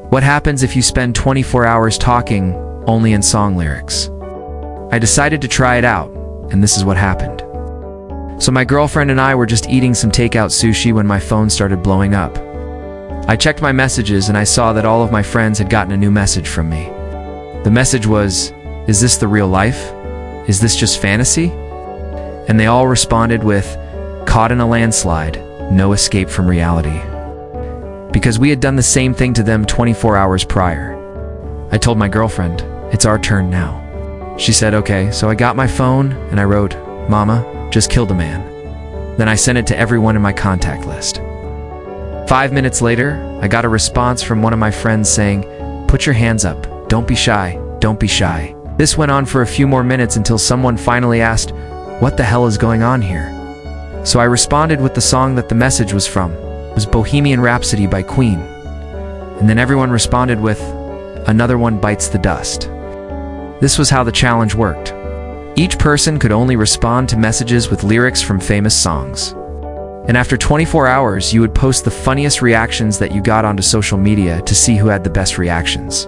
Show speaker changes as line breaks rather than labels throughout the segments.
What happens if you spend 24 hours talking only in song lyrics? I decided to try it out, and this is what happened. So my girlfriend and I were just eating some takeout sushi when my phone started blowing up. I checked my messages and I saw that all of my friends had gotten a new message from me. The message was, "Is this the real life? Is this just fantasy?" And they all responded with, "Caught in a landslide, no escape from reality." Because we had done the same thing to them 24 hours prior. I told my girlfriend, "It's our turn now." She said, "Okay," so I got my phone and I wrote, "Mama, just killed a man." Then I sent it to everyone in my contact list. 5 minutes later, I got a response from one of my friends saying, "Put your hands up, don't be shy, don't be shy." This went on for a few more minutes until someone finally asked, "What the hell is going on here?" So I responded with the song that the message was from. It was Bohemian Rhapsody by Queen. And then everyone responded with, "Another one bites the dust." This was how the challenge worked. Each person could only respond to messages with lyrics from famous songs. And after 24 hours, you would post the funniest reactions that you got onto social media to see who had the best reactions.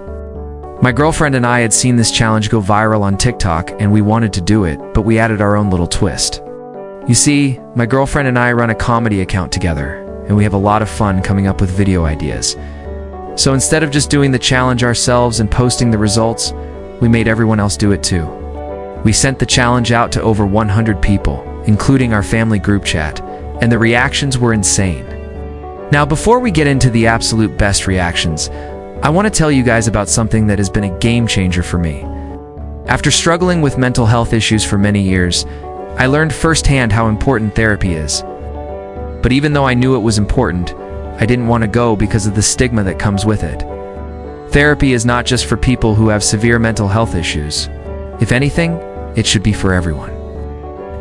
My girlfriend and I had seen this challenge go viral on TikTok and we wanted to do it, but we added our own little twist. You see, my girlfriend and I run a comedy account together, and we have a lot of fun coming up with video ideas. So instead of just doing the challenge ourselves and posting the results, we made everyone else do it too. We sent the challenge out to over 100 people, including our family group chat, and the reactions were insane. Now, before we get into the absolute best reactions, I want to tell you guys about something that has been a game changer for me. After struggling with mental health issues for many years, I learned firsthand how important therapy is. But even though I knew it was important, I didn't want to go because of the stigma that comes with it. Therapy is not just for people who have severe mental health issues. If anything, it should be for everyone.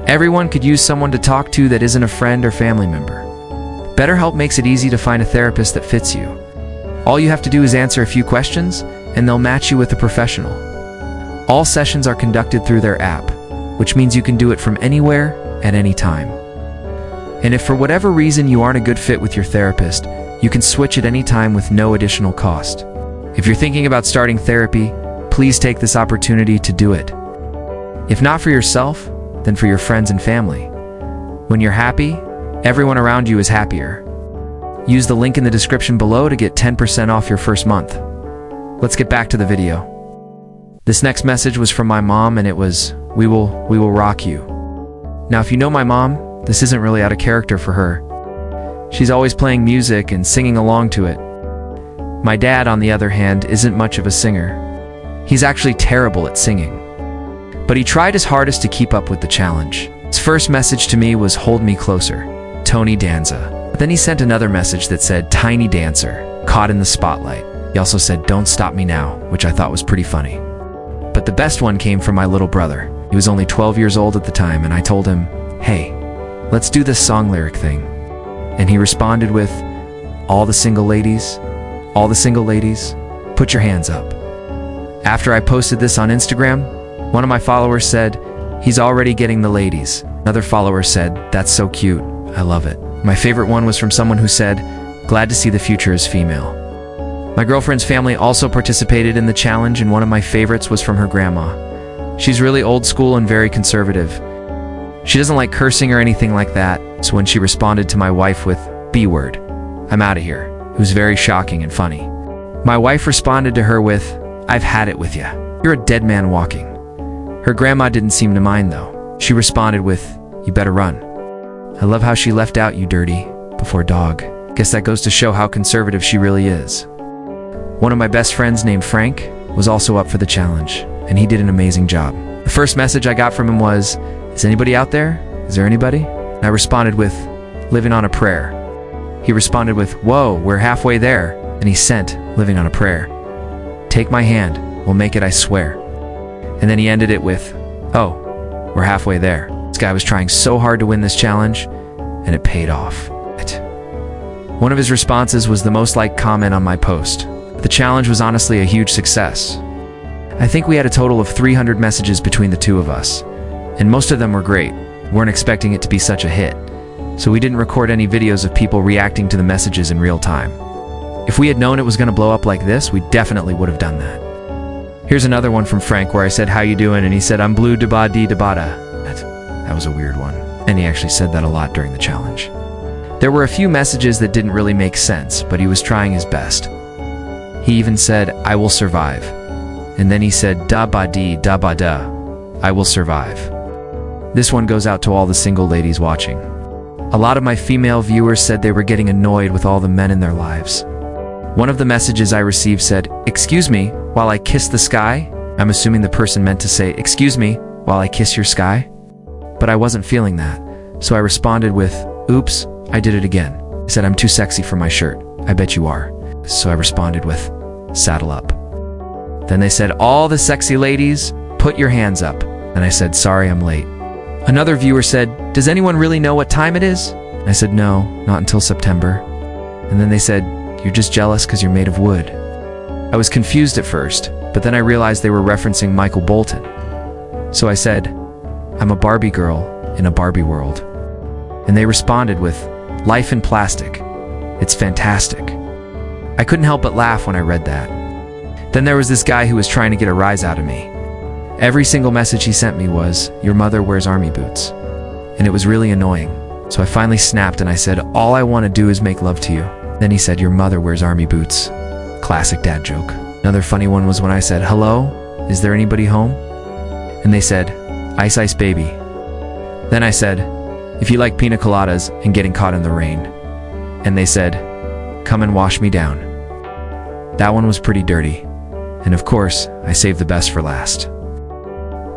Everyone could use someone to talk to that isn't a friend or family member. BetterHelp makes it easy to find a therapist that fits you. All you have to do is answer a few questions, and they'll match you with a professional. All sessions are conducted through their app, which means you can do it from anywhere, at any time. And if for whatever reason you aren't a good fit with your therapist, you can switch at any time with no additional cost. If you're thinking about starting therapy, please take this opportunity to do it. If not for yourself, then for your friends and family. When you're happy, everyone around you is happier. Use the link in the description below to get 10% off your first month. Let's get back to the video. This next message was from my mom, and it was, we will rock you. Now, if you know my mom, this isn't really out of character for her. She's always playing music and singing along to it. My dad, on the other hand, isn't much of a singer. He's actually terrible at singing. But he tried his hardest to keep up with the challenge. His first message to me was, "Hold me closer, Tony Danza." But then he sent another message that said, "Tiny dancer, caught in the spotlight." He also said, "Don't stop me now," which I thought was pretty funny. But the best one came from my little brother. He was only 12 years old at the time, and I told him, "Hey, let's do this song lyric thing." And he responded with, all the single ladies, put your hands up." After I posted this on Instagram, one of my followers said, "He's already getting the ladies." Another follower said, "That's so cute, I love it." My favorite one was from someone who said, "Glad to see the future is female." My girlfriend's family also participated in the challenge, and one of my favorites was from her grandma. She's really old school and very conservative. She doesn't like cursing or anything like that, so when she responded to my wife with, "B word, I'm out of here," it was very shocking and funny. My wife responded to her with, "I've had it with ya. You're a dead man walking." Her grandma didn't seem to mind though. She responded with, "You better run. I love how she left out 'you dirty' before dog." Guess that goes to show how conservative she really is. One of my best friends named Frank was also up for the challenge, and he did an amazing job. The first message I got from him was, "Is anybody out there? Is there anybody?" And I responded with, "Living on a prayer." He responded with, "Whoa, we're halfway there." And he sent, "Living on a prayer. Take my hand, we'll make it, I swear." And then he ended it with, "Oh, we're halfway there." This guy was trying so hard to win this challenge, and it paid off. One of his responses was the most liked comment on my post. The challenge was honestly a huge success. I think we had a total of 300 messages between the two of us, and most of them were great. We weren't expecting it to be such a hit, so we didn't record any videos of people reacting to the messages in real time. If we had known it was going to blow up like this, we definitely would have done that. Here's another one from Frank where I said, "How you doing?" And he said, "I'm blue da-ba-dee da-ba-da." That was a weird one. And he actually said that a lot during the challenge. There were a few messages that didn't really make sense, but he was trying his best. He even said, "I will survive." And then he said, "Da-ba-dee da-ba-da. I will survive." This one goes out to all the single ladies watching. A lot of my female viewers said they were getting annoyed with all the men in their lives. One of the messages I received said, "Excuse me, while I kiss the sky?" I'm assuming the person meant to say, "Excuse me, while I kiss your sky?" But I wasn't feeling that, so I responded with, "Oops, I did it again." He said, "I'm too sexy for my shirt. I bet you are." So I responded with, "Saddle up." Then they said, "All the sexy ladies, put your hands up." And I said, "Sorry, I'm late." Another viewer said, "Does anyone really know what time it is?" I said, "No, not until September." And then they said, "You're just jealous because you're made of wood." I was confused at first, but then I realized they were referencing Michael Bolton. So I said, "I'm a Barbie girl in a Barbie world." And they responded with, "Life in plastic. It's fantastic." I couldn't help but laugh when I read that. Then there was this guy who was trying to get a rise out of me. Every single message he sent me was, "Your mother wears army boots." And it was really annoying. So I finally snapped and I said, "All I want to do is make love to you." Then he said, "Your mother wears army boots." Classic dad joke. Another funny one was when I said, "Hello, is there anybody home?" And they said, "Ice Ice Baby." Then I said, "If you like pina coladas and getting caught in the rain." And they said, "Come and wash me down." That one was pretty dirty. And of course, I saved the best for last.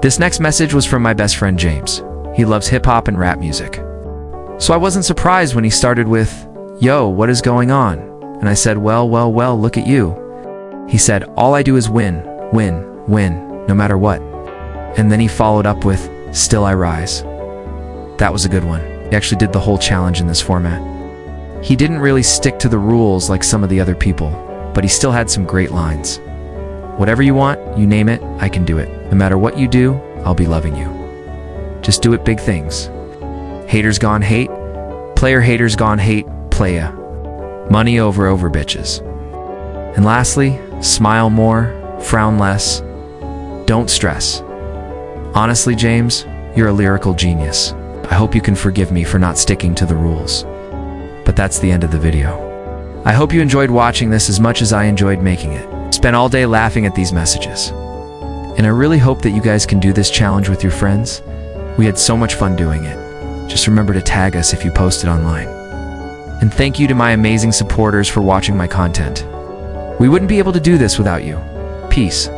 This next message was from my best friend James. He loves hip-hop and rap music. So I wasn't surprised when he started with, "Yo, what is going on?" And I said, well, look at you." He said, "All I do is win, win, win, no matter what." And then he followed up with, "Still I rise." That was a good one. He actually did the whole challenge in this format. He didn't really stick to the rules like some of the other people, but he still had some great lines. "Whatever you want, you name it, I can do it. No matter what you do, I'll be loving you. Just do it big things. Haters gone hate, player haters gone hate, playa. Money over bitches." And lastly, smile more, frown less, don't stress. Honestly, James, you're a lyrical genius. I hope you can forgive me for not sticking to the rules. But that's the end of the video. I hope you enjoyed watching this as much as I enjoyed making it. Spent all day laughing at these messages. And I really hope that you guys can do this challenge with your friends. We had so much fun doing it. Just remember to tag us if you post it online. And thank you to my amazing supporters for watching my content. We wouldn't be able to do this without you. Peace.